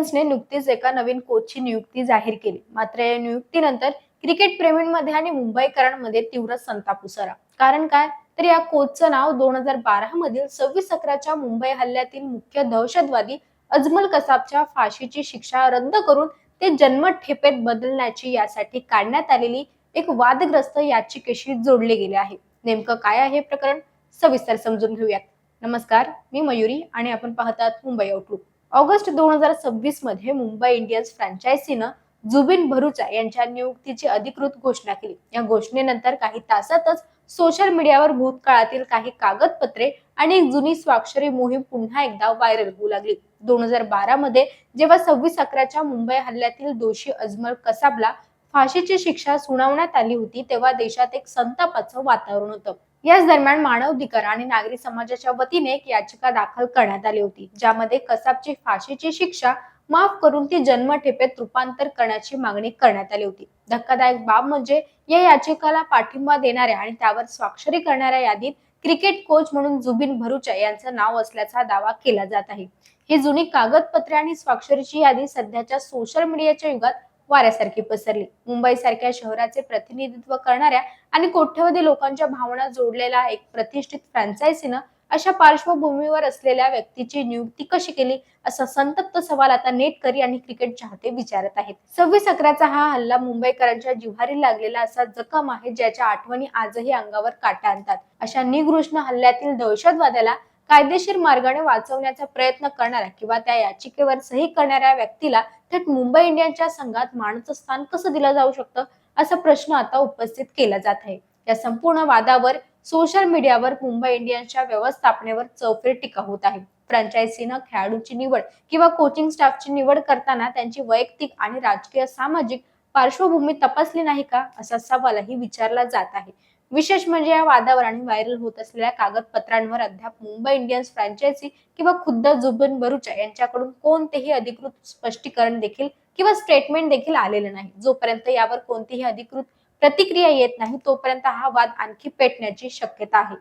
लायन्सने नुकतीच एका नवीन कोचची नियुक्ती जाहीर केली. मात्र या नियुक्तीनंतर क्रिकेट प्रेमींमध्ये आणि मुंबईकरांमध्ये तीव्र संताप उसळला. कारण काय? तर या कोचचं नाव 2012 मधील 26/11च्या मुंबई हल्ल्यातील मुख्य दहशतवादी अजमल कसाबच्या फाशीची शिक्षा रद्द करून ते जन्मठेपेत बदलण्याची यासाठी काढण्यात आलेली एक वादग्रस्त याचिकेशी जोडले गेले आहे. नेमकं काय आहे हे प्रकरण? सविस्तर समजून घेऊयात. नमस्कार, मी मयुरी आणि आपण पाहतात मुंबई आउटलुक. ऑगस्ट 2026 मध्ये मुंबई इंडियन्स फ्रँचायझीनं जुबिन भरूचा यांच्या नियुक्तीची अधिकृत घोषणा केली. या घोषणेनंतर काही तासातच सोशल मीडियावर भूतकाळातील काही कागदपत्रे आणि एक जुनी स्वाक्षरी मोहीम पुन्हा एकदा व्हायरल होऊ लागली. 2012 मध्ये जेव्हा 26/11च्या मुंबई हल्ल्यातील दोषी अजमल कसाबला फाशीची शिक्षा सुनावण्यात आली होती, तेव्हा देशात एक संतापाचं वातावरण होतं. याच दरम्यान मानवाधिकार आणि नागरी समाजाच्या वतीने एक याचिका दाखल करण्यात आली होती, ज्यामध्ये कसाबची फाशीची शिक्षा माफ करून ती जन्मठेपेत रूपांतर करण्याची मागणी करण्यात आली होती. धक्कादायक बाब म्हणजे या याचिकाला पाठिंबा देणाऱ्या आणि त्यावर स्वाक्षरी करणाऱ्या यादीत क्रिकेट कोच म्हणून जुबिन भरूचा यांचं नाव असल्याचा दावा केला जात आहे. ही जुनी कागदपत्रे आणि स्वाक्षरीची यादी सध्याच्या सोशल मीडियाच्या युगात वाऱ्यासारखी पसरली. मुंबई सारख्या शहराचे प्रतिनिधित्व करणाऱ्या आणि कोट्यवधी लोकांच्या भावना जोडलेला एक प्रतिष्ठित फ्रँचायझीनं अशा पार्श्वभूमीवर असलेल्या व्यक्तीची नियुक्ती कशी केली, असा संतप्त सवाल आता नेटकरी आणि क्रिकेट चाहते विचारत आहेत. 26/11चा हा हल्ला मुंबईकरांच्या जिव्हारी लागलेला असा जखम आहे, ज्याच्या आठवणी आजही अंगावर काटा आणतात. अशा निगृष्ण हल्ल्यातील दहशतवाद्याला कायदेशीर मार्गाने वाचवण्याचा प्रयत्न करणाऱ्या किंवा त्या याचिकेवर सही करणाऱ्या व्यक्तीला थेट मुंबई इंडियन्सच्या संघात मानाचं स्थान कसं दिलं जाऊ शकतं, असा प्रश्न आता उपस्थित केला जात आहे. या संपूर्ण वादावर सोशल मीडियावर मुंबई इंडियन्सच्या व्यवस्थापनेवर चौफेर टीका होत आहे. फ्रँचायझीनं खेळाडूची निवड किंवा कोचिंग स्टाफची निवड करताना त्यांची वैयक्तिक आणि राजकीय सामाजिक पार्श्वभूमी तपासली नाही का, असा सवालही विचारला जात आहे. विशेष म्हणजे या वादावर आणि व्हायरल होत असलेल्या कागदपत्रांवर अद्याप मुंबई इंडियन्स फ्रँचायझी किंवा खुद्द जुबिन भरूचा यांच्याकडून कोणतेही अधिकृत स्पष्टीकरण देखील किंवा स्टेटमेंट देखील आलेलं नाही. जोपर्यंत यावर कोणतीही अधिकृत प्रतिक्रिया येत नाही, तोपर्यंत हा वाद आणखी पेटण्याची शक्यता आहे.